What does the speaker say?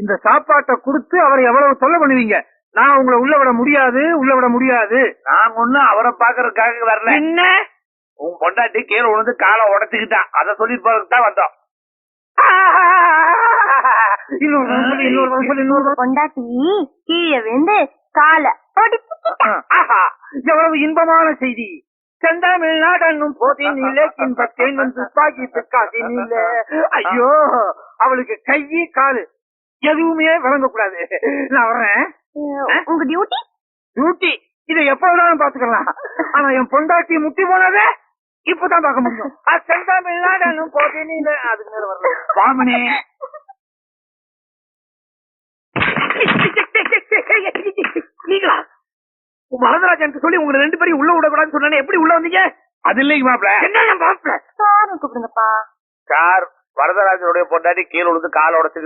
இந்த சாப்பாட்டை கொடுத்து அவரை எவ்வளவு தொல்லை பண்ணுவீங்க? நான் உங்களை உள்ள விட முடியாது, உள்ள விட முடியாது. நாங்க ஒண்ணும் அவரை பாக்குறதுக்காக வரல. என்ன? உன் பொண்டாட்டி கீழே விழுந்து காலை உடச்சுக்கிட்டான், அதை சொல்லிட்டு போறதுக்கு தான் வந்தோம். இன்னொரு பொண்டாட்டி கீழே விழுந்து காலை எவ்வளவு இன்பமான செய்தி. செந்தமிழ்நாடும் போதினில்லை, இன்பத்தேன் துப்பாக்கி பிற்காதினில்லை. ஐயோ, அவளுக்கு கை காலு எதுவுமே வழங்கக்கூடாது. நான் வர்றேன். உங்க டியூட்டி டியூட்டி இதை எப்போதான் பாத்துக்கலாம். ஆனா என் பொண்டாட்டி முட்டி போனதே இப்பதான் பார்க்க முடியும். செந்தமிழ்நாடும் போதினில்லை. அதுக்கு மேல வரல. வாமனே, நீங்களா வரதராஜன் சொல்லி உங்களை 2 பேரையும் உள்ள விடக்கூடாதுன்னு சொன்னேன். எப்படி உள்ள வந்தீங்க? அது இல்லைங்க மாப்பிள. என்ன மாப்பிள? சார் கூப்பிடுங்கப்பா. சார், வரதராஜனுடைய பொண்டாட்டி கீழே விழுந்து காலை உடச்சுக்கிட்டு